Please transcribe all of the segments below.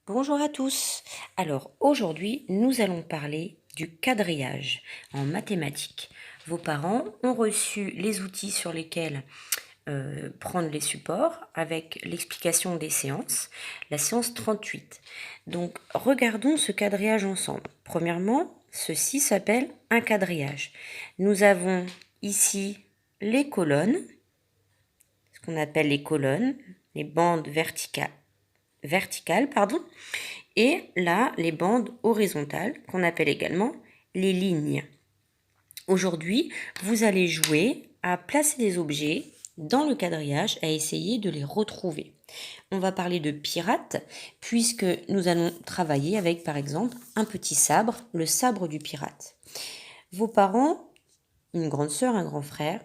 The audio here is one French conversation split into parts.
Bonjour à tous. Alors aujourd'hui, nous allons parler du quadrillage en mathématiques. Vos parents ont reçu les outils sur lesquels prendre les supports avec l'explication des séances, la séance 38. Donc regardons ce quadrillage ensemble. Premièrement, ceci s'appelle un quadrillage. Nous avons ici les colonnes, ce qu'on appelle les colonnes, les bandes verticales, et là, les bandes horizontales, qu'on appelle également les lignes. Aujourd'hui, vous allez jouer à placer des objets dans le quadrillage, à essayer de les retrouver. On va parler de pirate, puisque nous allons travailler avec, par exemple, un petit sabre, le sabre du pirate. Vos parents, une grande sœur, un grand frère,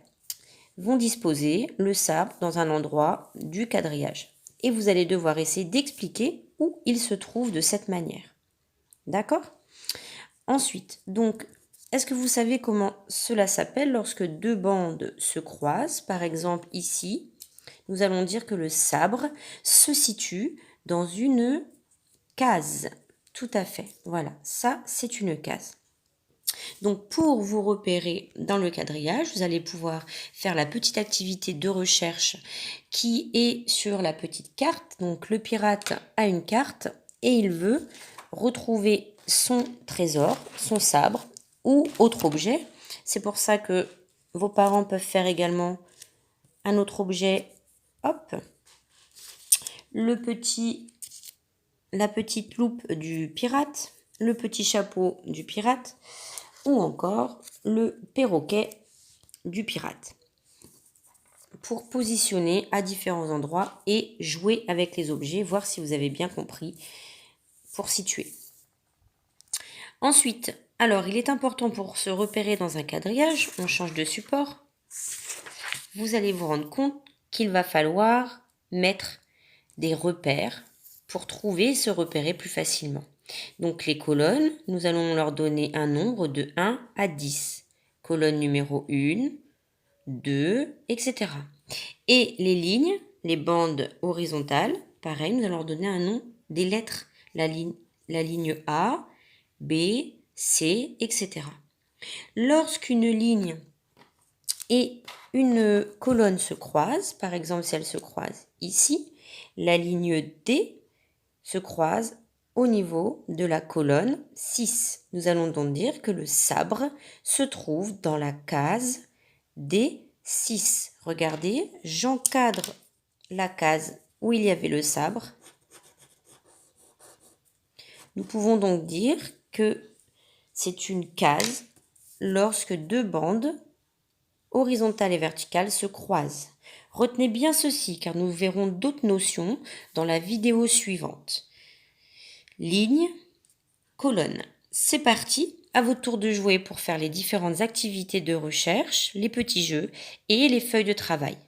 vont disposer le sabre dans un endroit du quadrillage. Et vous allez devoir essayer d'expliquer où il se trouve de cette manière. D'accord? Ensuite, donc, est-ce que vous savez comment cela s'appelle lorsque deux bandes se croisent? Par exemple, ici, nous allons dire que le sabre se situe dans une case. Tout à fait. Voilà, ça, c'est une case. Donc, pour vous repérer dans le quadrillage, vous allez pouvoir faire la petite activité de recherche qui est sur la petite carte. Donc, le pirate a une carte et il veut retrouver son trésor, son sabre ou autre objet. C'est pour ça que vos parents peuvent faire également un autre objet. Hop, la petite loupe du pirate, le petit chapeau du pirate, ou encore le perroquet du pirate, pour positionner à différents endroits et jouer avec les objets, voir si vous avez bien compris pour situer. Ensuite, alors il est important pour se repérer dans un quadrillage, on change de support, vous allez vous rendre compte qu'il va falloir mettre des repères pour trouver et se repérer plus facilement. Donc les colonnes, nous allons leur donner un nombre de 1 à 10. Colonne numéro 1, 2, etc. Et les lignes, les bandes horizontales, pareil, nous allons leur donner un nom des lettres. La ligne A, B, C, etc. Lorsqu'une ligne et une colonne se croisent, par exemple si elles se croisent ici, la ligne D se croise au niveau de la colonne 6. Nous allons donc dire que le sabre se trouve dans la case D6. Regardez, j'encadre la case où il y avait le sabre. Nous pouvons donc dire que c'est une case lorsque deux bandes horizontales et verticales se croisent. Retenez bien ceci car nous verrons d'autres notions dans la vidéo suivante. Ligne, colonne. C'est parti, à votre tour de jouer pour faire les différentes activités de recherche, les petits jeux et les feuilles de travail.